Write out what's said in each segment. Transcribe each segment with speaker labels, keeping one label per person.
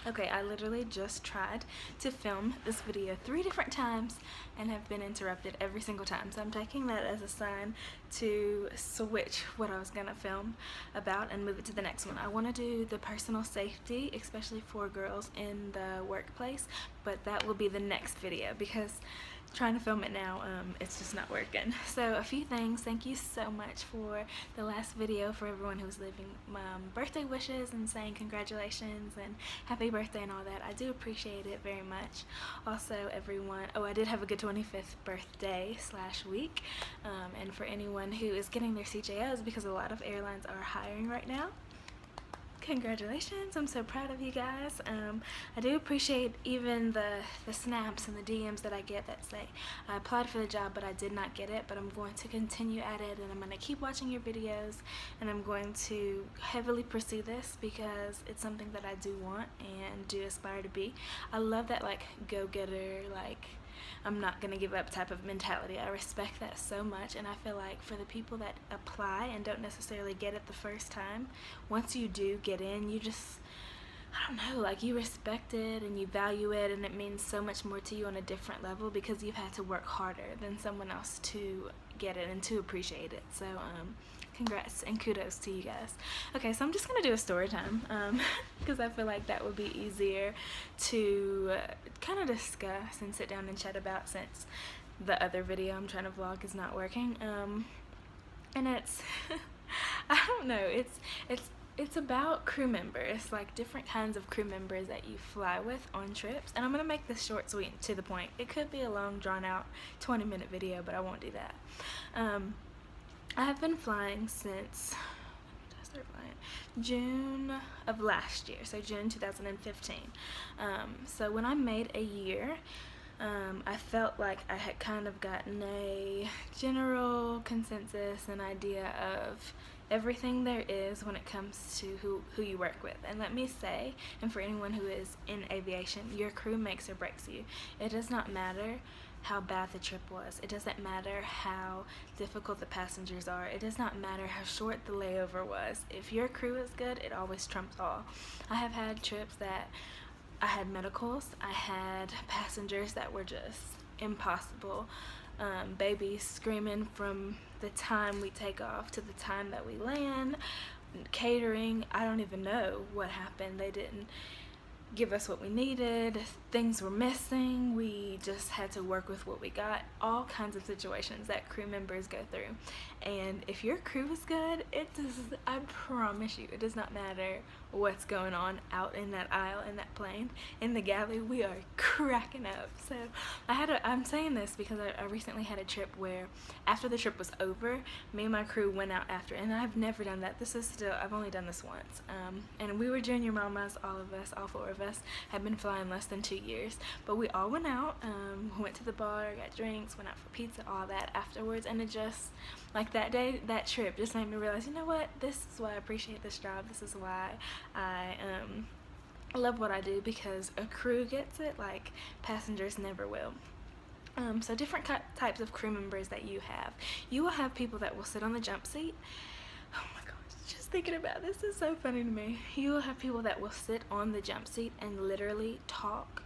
Speaker 1: Okay, I literally just tried to film this video 3 different times and have been interrupted every single time. So I'm taking that as a sign to switch what I was gonna film about and move it to the next one. I wanna do the personal safety, especially for girls in the workplace, but that will be the next video because trying to film it now, it's just not working. So a few things. Thank you so much for the last video, for everyone who was leaving birthday wishes and saying congratulations and happy birthday and all that. I do appreciate it very much. Also everyone, I did have a good 25th birthday / week, and for anyone who is getting their CJOs, because a lot of airlines are hiring right now, congratulations. I'm so proud of you guys. I do appreciate even the snaps and the DMs that I get that say I applied for the job but I did not get it, but I'm going to continue at it and I'm going to keep watching your videos and I'm going to heavily pursue this because it's something that I do want and do aspire to be. I love that like go-getter, like I'm not gonna give up type of mentality. I respect that so much, and I feel like for the people that apply and don't necessarily get it the first time, once you do get in, you just, I don't know, like you respect it and you value it, and it means so much more to you on a different level because you've had to work harder than someone else to get it and to appreciate it. So congrats and kudos to you guys. Okay, so I'm just gonna do a story time because I feel like that would be easier to kind of discuss and sit down and chat about, since the other video I'm trying to vlog is not working. And it's I don't know, it's about crew members, like different kinds of crew members that you fly with on trips. And I'm gonna make this short, sweet, and to the point. It could be a long, drawn out 20-minute video, but I won't do that. I have been flying since, when did I start flying? June of last year, so June 2015. So when I made a year, I felt like I had kind of gotten a general consensus and idea of everything there is when it comes to who you work with. And let me say, and for anyone who is in aviation, your crew makes or breaks you. It does not matter how bad the trip was. It doesn't matter how difficult the passengers are. It does not matter how short the layover was. If your crew is good, it always trumps all. I have had trips that I had medicals, I had passengers that were just impossible. Babies screaming from the time we take off to the time that we land. Catering, I don't even know what happened. They didn't give us what we needed, things were missing, we just had to work with what we got. All kinds of situations that crew members go through. And if your crew is good, I promise you, it does not matter what's going on out in that aisle, in that plane, in the galley, we are cracking up. So I'm saying this because I recently had a trip where after the trip was over, me and my crew went out after, and I've never done that. I've only done this once. And we were junior mamas, all of us, all 4 of us, had been flying less than 2 years, but we all went out, went to the bar, got drinks, went out for pizza, all that afterwards, and it just, like that day, that trip just made me realize, you know what, this is why I appreciate this job, this is why I love what I do, because a crew gets it like passengers never will. So different types of crew members that you have. You will have people that will sit on the jump seat. Oh my gosh, just thinking about this is so funny to me. You will have people that will sit on the jump seat and literally talk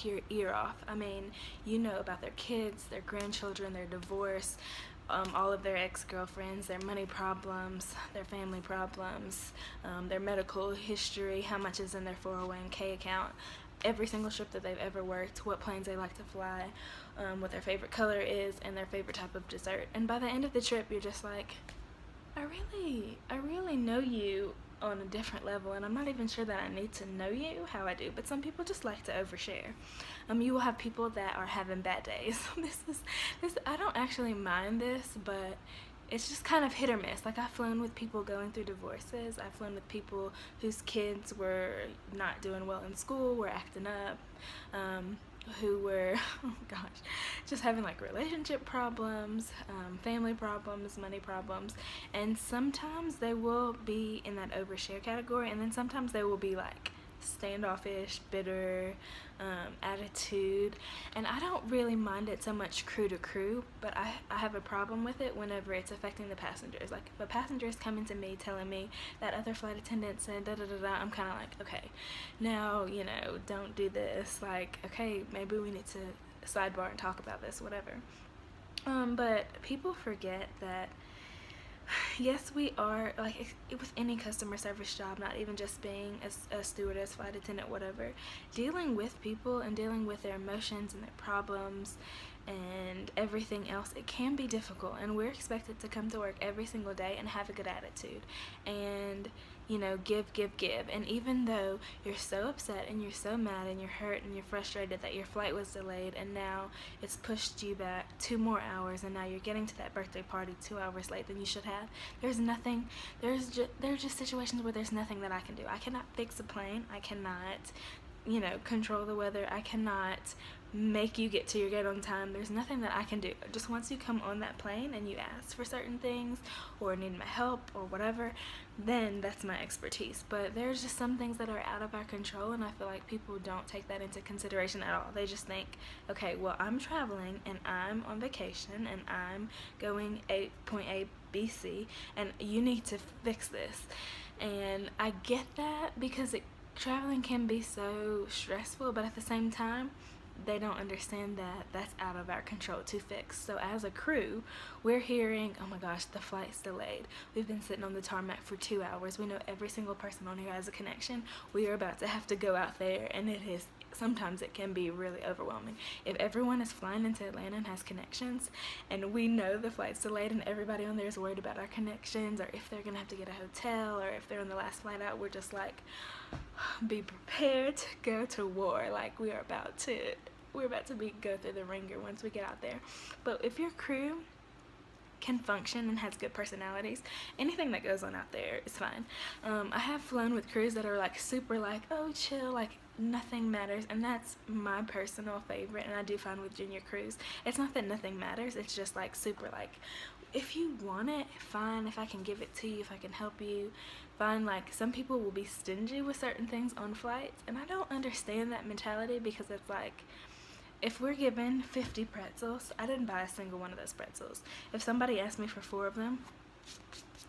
Speaker 1: your ear off. I mean, you know about their kids, their grandchildren, their divorce, all of their ex-girlfriends, their money problems, their family problems, their medical history, how much is in their 401k account, every single trip that they've ever worked, what planes they like to fly, what their favorite color is, and their favorite type of dessert. And by the end of the trip, you're just like, I really know you on a different level, and I'm not even sure that I need to know you how I do, but some people just like to overshare. You will have people that are having bad days. I don't actually mind this, but it's just kind of hit or miss. Like, I've flown with people going through divorces. I've flown with people whose kids were not doing well in school, were acting up, who were, oh gosh, just having like relationship problems, family problems, money problems, and sometimes they will be in that overshare category, and then sometimes they will be like standoffish, bitter attitude, and I don't really mind it so much crew to crew, but I have a problem with it whenever it's affecting the passengers. Like if a passenger is coming to me telling me that other flight attendant said da da da da, I'm kind of like, okay, now, you know, don't do this. Like, okay, maybe we need to sidebar and talk about this, whatever. But people forget that yes, we are, like, with any customer service job, not even just being a stewardess, flight attendant, whatever, dealing with people and dealing with their emotions and their problems and everything else, it can be difficult, and we're expected to come to work every single day and have a good attitude and, you know, give, and even though you're so upset and you're so mad and you're hurt and you're frustrated that your flight was delayed and now it's pushed you back 2 more hours and now you're getting to that birthday party 2 hours late than you should have, there are just situations where there's nothing that I can do. I cannot fix a plane, I cannot, you know, control the weather, I cannot make you get to your gate on time. There's nothing that I can do. Just once you come on that plane and you ask for certain things or need my help or whatever, then that's my expertise. But there's just some things that are out of our control, and I feel like people don't take that into consideration at all. They just think, okay, well, I'm traveling and I'm on vacation and I'm going point A, B, C, and you need to fix this. And I get that because traveling can be so stressful, but at the same time, they don't understand that that's out of our control to fix. So as a crew, we're hearing, oh my gosh, the flight's delayed. We've been sitting on the tarmac for 2 hours. We know every single person on here has a connection. We are about to have to go out there, and sometimes it can be really overwhelming. If everyone is flying into Atlanta and has connections, and we know the flight's delayed and everybody on there is worried about our connections, or if they're gonna have to get a hotel, or if they're on the last flight out, we're just like, be prepared to go to war. Like, we're about to go through the ringer once we get out there. But if your crew can function and has good personalities, anything that goes on out there is fine. I have flown with crews that are like super like, oh, chill, like nothing matters, and that's my personal favorite. And I do find with junior crews, it's not that nothing matters, it's just like super like, if you want it, fine. If I can give it to you, if I can help you, fine. Like, some people will be stingy with certain things on flights, and I don't understand that mentality, because it's like, if we're given 50 pretzels, I didn't buy a single one of those pretzels. If somebody asked me for 4 of them,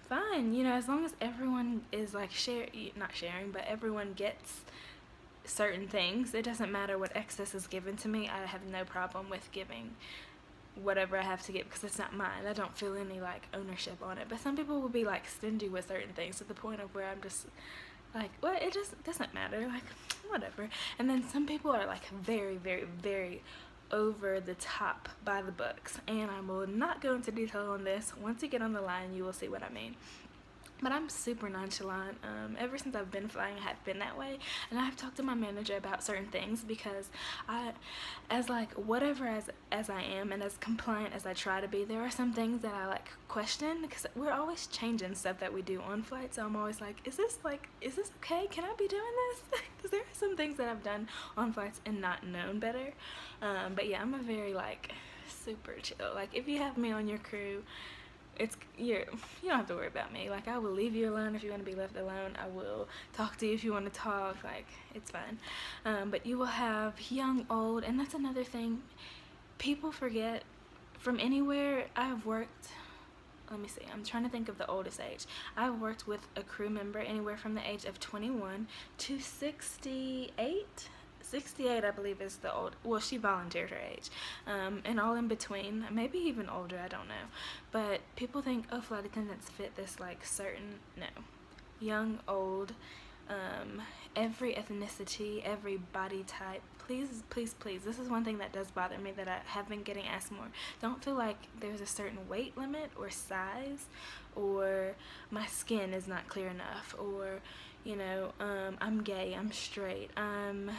Speaker 1: fine. You know, as long as everyone is like not sharing, but everyone gets certain things, it doesn't matter what excess is given to me. I have no problem with giving whatever I have to get, because it's not mine. I don't feel any like ownership on it. But some people will be like stingy with certain things to the point of where I'm just like, well, it just doesn't matter, like, whatever. And then some people are like very, very, very over the top by the books, and I will not go into detail on this. Once you get on the line, you will see what I mean. But I'm super nonchalant. Ever since I've been flying, I have been that way. And I've talked to my manager about certain things, because as I am and as compliant as I try to be, there are some things that I like question, because we're always changing stuff that we do on flight. So I'm always like, is this okay? Can I be doing this? Because there are some things that I've done on flights and not known better. But yeah, I'm a very like super chill. Like, if you have me on your crew, you don't have to worry about me. Like, I will leave you alone if you want to be left alone. I will talk to you if you want to talk. Like, it's fine. But you will have young, old, and that's another thing. People forget, from anywhere I've worked, let me see, I'm trying to think of the oldest age. I've worked with a crew member anywhere from the age of 21 to 68. 68, I believe, is the old, well, she volunteered her age, and all in between, maybe even older, I don't know. But people think, oh, flight attendants fit this like certain, no, young, old, every ethnicity, every body type. Please, please, please, this is one thing that does bother me, that I have been getting asked more. Don't feel like there's a certain weight limit or size, or my skin is not clear enough, or, you know, I'm gay, I'm straight, I'm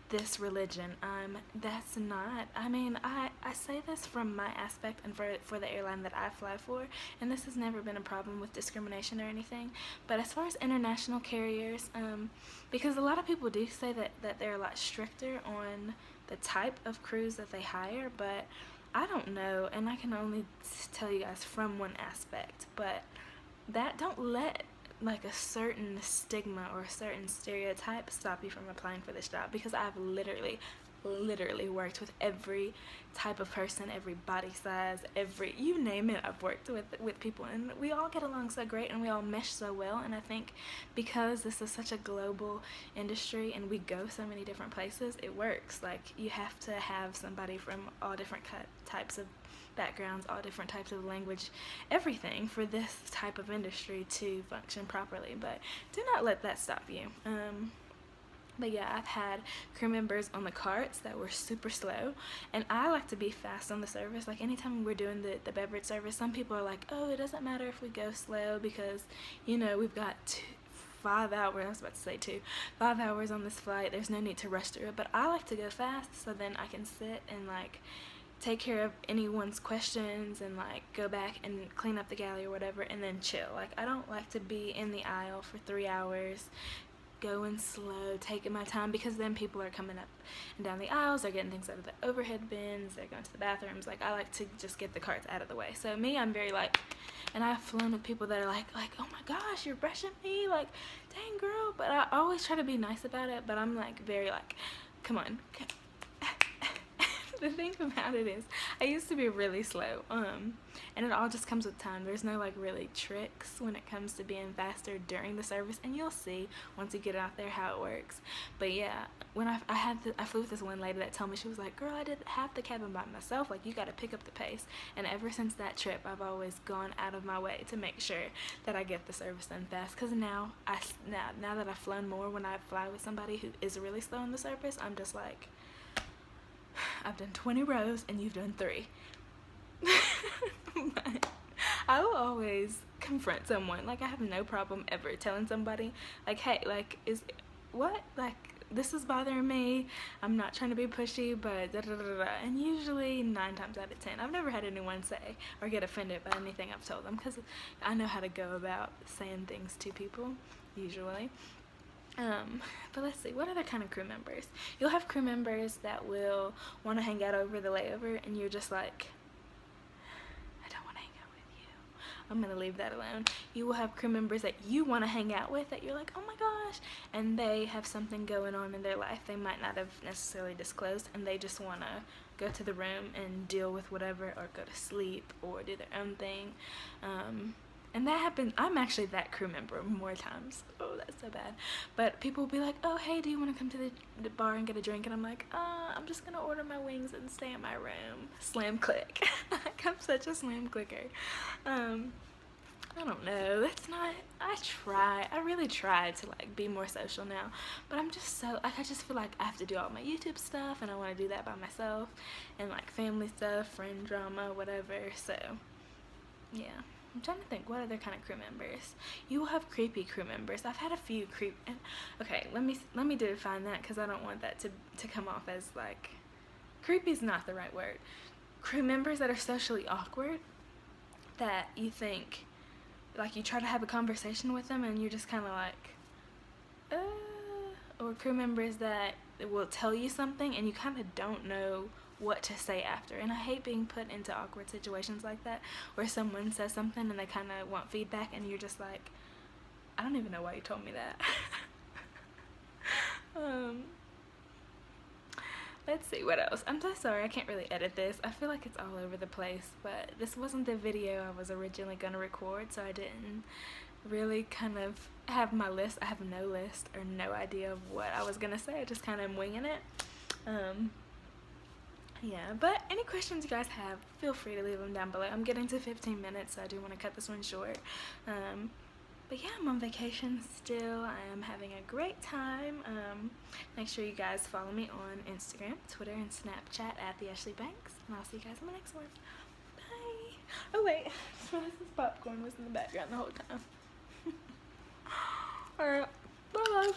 Speaker 1: this religion, that's not, I mean, I say this from my aspect and for the airline that I fly for, and this has never been a problem with discrimination or anything. But as far as international carriers, because a lot of people do say that they're a lot stricter on the type of crews that they hire, but I don't know, and I can only tell you guys from one aspect, but don't let like a certain stigma or a certain stereotype stop you from applying for this job, because I've literally worked with every type of person, every body size, every, you name it, I've worked with people, and we all get along so great and we all mesh so well. And I think because this is such a global industry and we go so many different places, it works. Like, you have to have somebody from all different types of backgrounds, all different types of language, everything for this type of industry to function properly. But do not let that stop you. But yeah, I've had crew members on the carts that were super slow, and I like to be fast on the service. Like, anytime we're doing the beverage service, some people are like, oh, it doesn't matter if we go slow because, you know, we've got 5 hours, I was about to say 5 hours on this flight, there's no need to rush through it. But I like to go fast so then I can sit and like take care of anyone's questions and like go back and clean up the galley or whatever and then chill. Like, I don't like to be in the aisle for 3 hours going slow, taking my time, because then people are coming up and down the aisles, they're getting things out of the overhead bins, they're going to the bathrooms. Like, I like to just get the carts out of the way. So me, I'm very like, and I've flown with people that are like, oh my gosh, you're brushing me, like, dang girl. But I always try to be nice about it, but I'm like very like, come on. The thing about it is, I used to be really slow, and it all just comes with time. There's no like really tricks when it comes to being faster during the service, and you'll see once you get out there how it works. But yeah, when I flew with this one lady that told me, she was like, girl, I did half the cabin by myself, like, you got to pick up the pace. And ever since that trip, I've always gone out of my way to make sure that I get the service done fast, because now that I've flown more, when I fly with somebody who is really slow in the service, I'm just like, I've done 20 rows and you've done 3. But I will always confront someone. Like, I have no problem ever telling somebody, like, hey, like, this is bothering me. I'm not trying to be pushy, but da da da da. And usually 9 times out of 10, I've never had anyone say or get offended by anything I've told them, because I know how to go about saying things to people, usually. But let's see, what other kind of crew members? You'll have crew members that will want to hang out over the layover, and you're just like, I don't want to hang out with you, I'm gonna leave that alone. You will have crew members that you want to hang out with, that you're like, oh my gosh, and they have something going on in their life they might not have necessarily disclosed, and they just want to go to the room and deal with whatever, or go to sleep, or do their own thing. And that happened. I'm actually that crew member more times. Oh, that's so bad. But people will be like, oh, hey, do you want to come to the bar and get a drink? And I'm like, I'm just going to order my wings and stay in my room. Slam click. Like, I'm such a slam clicker. I don't know. That's not, I really try to like be more social now. But I'm just so, like, I just feel like I have to do all my YouTube stuff, and I want to do that by myself. And like family stuff, friend drama, whatever. So, yeah. I'm trying to think, what other kind of crew members? You will have creepy crew members. I've had a few okay, let me define that, because I don't want that to come off as like, creepy is not the right word. Crew members that are socially awkward, that you think, like, you try to have a conversation with them and you're just kind of like, or crew members that will tell you something and you kind of don't know what to say after. And I hate being put into awkward situations like that, where someone says something and they kind of want feedback, and you're just like, I don't even know why you told me that. Let's see, what else? I'm so sorry, I can't really edit this. I feel like it's all over the place, but this wasn't the video I was originally going to record, so I didn't really kind of have my list. I have no list or no idea of what I was going to say. I just kind of winging it. Yeah, but any questions you guys have, feel free to leave them down below. I'm getting to 15 minutes, so I do want to cut this one short. But yeah, I'm on vacation still. I am having a great time. Make sure you guys follow me on Instagram, Twitter, and Snapchat at The Ashley Banks. And I'll see you guys in the next one. Bye. Oh wait, this popcorn was in the background the whole time. Alright, bye guys.